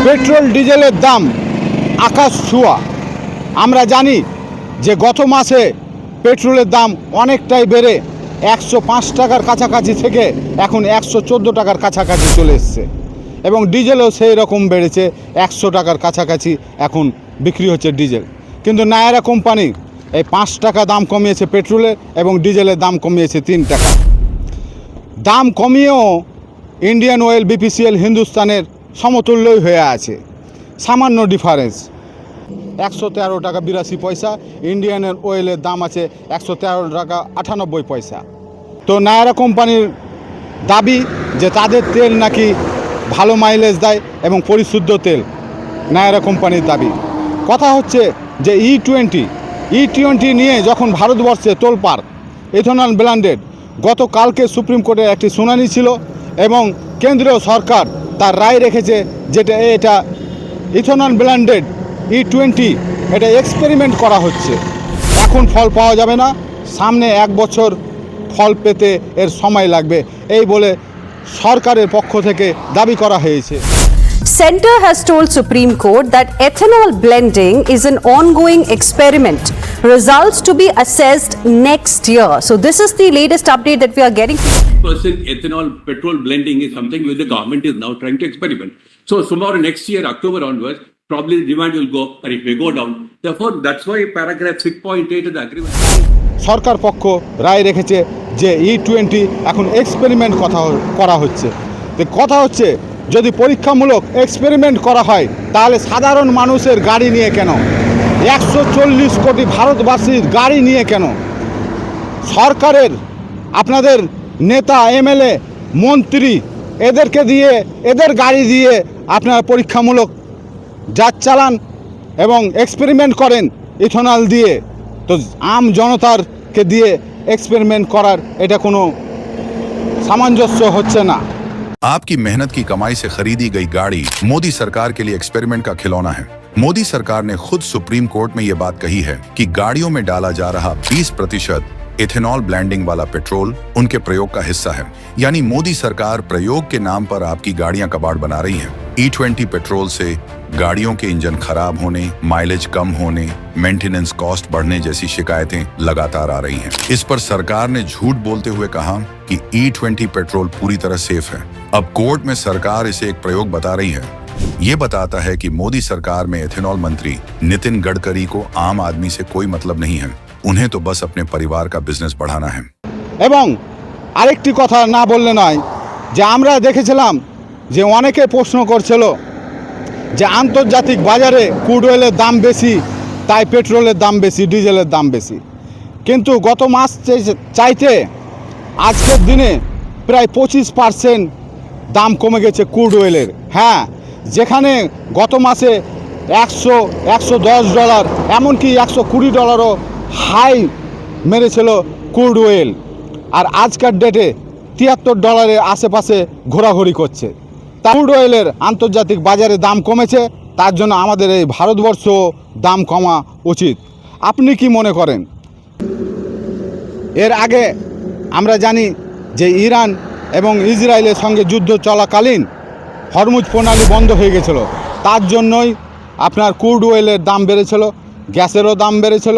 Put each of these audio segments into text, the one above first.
Petrol ডিজেলের দাম আকাশ ছোঁয়া। আমরা জানি যে গত মাসে পেট্রোলের দাম অনেকটাই বেড়ে 105 টাকার কাছাকাছি থেকে এখন 114 টাকার কাছাকাছি চলে এসছে, এবং ডিজেলও সেই রকম বেড়েছে, 100 টাকার কাছাকাছি এখন বিক্রি হচ্ছে ডিজেল। কিন্তু নায়রা কোম্পানি এই 5 টাকা দাম কমিয়েছে পেট্রোলের, এবং ডিজেলের দাম কমিয়েছে 3 টাকা। দাম কমিয়েও ইন্ডিয়ান অয়েল, বিপিসিএল, হিন্দুস্তানের সমতুল্যই হয়ে আছে, সামান্য ডিফারেন্স। 113 টাকা 82 পয়সা, ইন্ডিয়ান অয়েলের দাম আছে 113 টাকা 98 পয়সা। তো নায়রা কোম্পানির দাবি যে তাদের তেল নাকি ভালো মাইলেজ দেয় এবং পরিশুদ্ধ তেল, নায়রা কোম্পানির দাবি। কথা হচ্ছে যে ই20 নিয়ে যখন ভারতবর্ষে তোলপাড়, ইথেনল ব্লেন্ডেড, গতকালকে সুপ্রিম কোর্টের একটি শুনানি ছিল এবং কেন্দ্রীয় সরকার তার রায় রেখেছে যেটা এটা ইথেনল ব্লেন্ডেড ই20 এটা এক্সপেরিমেন্ট করা হচ্ছে, এখন ফল পাওয়া যাবে না, সামনে 1 বছর ফল পেতে এর সময় লাগবে, এই বলে সরকারের পক্ষ থেকে দাবি করা হয়েছে। Center has told Supreme Court that ethanol blending is an ongoing experiment. Results to be assessed next year. So this is the latest update that we are getting. Percent ethanol petrol blending is something which the government is now trying to experiment. So tomorrow next year, October onwards, probably the demand will go up or it may go down. Therefore, that's why paragraph 6.8 of the agreement. সরকার পক্ষ রায় রেখেছে যে E20 এখন experiment করা হচ্ছে। তো কথা হচ্ছে যদি পরীক্ষামূলক এক্সপেরিমেন্ট করা হয় তাহলে সাধারণ মানুষের গাড়ি নিয়ে কেন, 140 কোটি ভারতবাসীর গাড়ি নিয়ে কেন, সরকারের আপনাদের নেতা, এমএলএ, মন্ত্রী এদেরকে দিয়ে, এদের গাড়ি দিয়ে আপনারা পরীক্ষামূলক যাচ চালান এবং এক্সপেরিমেন্ট করেন ইথেনল দিয়ে। তো আম জনতারকে দিয়ে এক্সপেরিমেন্ট করার এটা কোনো সামঞ্জস্য হচ্ছে না। आपकी मेहनत की कमाई से खरीदी गई गाड़ी मोदी सरकार के लिए एक्सपेरिमेंट का खिलौना है। मोदी सरकार ने खुद सुप्रीम कोर्ट में ये बात कही है कि गाड़ियों में डाला जा रहा 20% इथेनॉल ब्लेंडिंग वाला पेट्रोल उनके प्रयोग का हिस्सा है। यानी मोदी सरकार प्रयोग के नाम पर आपकी गाड़ियां कबाड़ बना रही है। E20 पेट्रोल से गाड़ियों के इंजन खराब होने, माइलेज कम होने, मेंटेनेंस कॉस्ट बढ़ने जैसी शिकायतें लगातार आ रही हैं। इस पर सरकार ने झूठ बोलते हुए कहा कि E20 पेट्रोल पूरी तरह सेफ है। अब कोर्ट में सरकार इसे एक प्रयोग बता रही है। ये बताता है कि मोदी सरकार में इथेनॉल मंत्री नितिन गडकरी को आम आदमी से कोई मतलब नहीं है, उन्हें तो बस अपने परिवार का बिजनेस बढ़ाना है। এবং আরেকটি কথা না বললে নয় যে আমরা দেখেছিলাম যে অনেকে প্রশ্ন করছিল যে আন্তর্জাতিক বাজারে ক্রুড অয়েলের দাম বেশি, তাই পেট্রোলের দাম বেশি, ডিজেলের দাম বেশি। কিন্তু গত মাস চাইতে আজকের দিনে প্রায় 25% দাম কমে গেছে ক্রুড অয়েলের। হ্যাঁ, যেখানে গত মাসে $110 এমনকি $120 হাই মেরেছিল ক্রুড অয়েল, আর আজকের ডেটে $73 আশেপাশে ঘোরাঘুরি করছে। ক্রুড অয়েলের আন্তর্জাতিক বাজারে দাম কমেছে, তার জন্য আমাদের এই ভারতবর্ষ দাম কমা উচিত। আপনি কি মনে করেন? এর আগে আমরা জানি যে ইরান এবং ইসরায়েলের সঙ্গে যুদ্ধ চলাকালীন হরমুজ প্রণালী বন্ধ হয়ে গেছিল, তার জন্যই আপনার ক্রুড অয়েলের দাম বেড়েছিল, গ্যাসেরও দাম বেড়েছিল,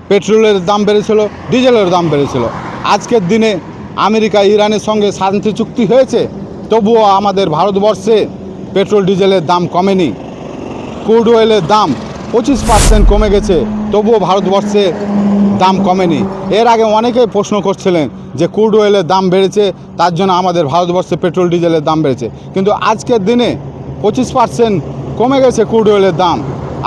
পেট্রোলের দাম বেড়েছিল, ডিজেলের দাম বেড়েছিল। আজকের দিনে আমেরিকা ইরানের সঙ্গে শান্তি চুক্তি হয়েছে, তবুও আমাদের ভারতবর্ষে পেট্রোল ডিজেলের দাম কমেনি। ক্রুড অয়েলের দাম 25% কমে গেছে, তবুও ভারতবর্ষে দাম কমেনি। এর আগে অনেকেই প্রশ্ন করছিলেন যে ক্রুড অয়েলের দাম বেড়েছে, তার জন্য আমাদের ভারতবর্ষে পেট্রোল ডিজেলের দাম বেড়েছে, কিন্তু আজকের দিনে 25% কমে গেছে ক্রুড অয়েলের দাম।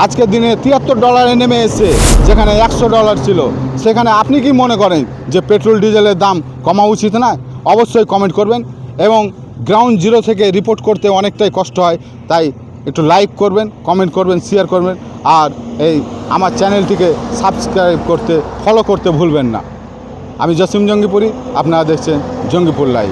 আজকের দিনে $73 নেমে এসেছে, যেখানে $100 ছিল। সেখানে আপনি কি মনে করেন যে পেট্রোল ডিজেলের দাম কমা উচিত না? অবশ্যই কমেন্ট করবেন, এবং গ্রাউন্ড জিরো থেকে রিপোর্ট করতে অনেকটাই কষ্ট হয়, তাই একটু লাইক করবেন, কমেন্ট করবেন, শেয়ার করবেন, আর এই আমার চ্যানেলটিকে সাবস্ক্রাইব করতে, ফলো করতে ভুলবেন না। আমি জসিম জঙ্গিপুরি, আপনারা দেখছেন জঙ্গিপুর লাইভ।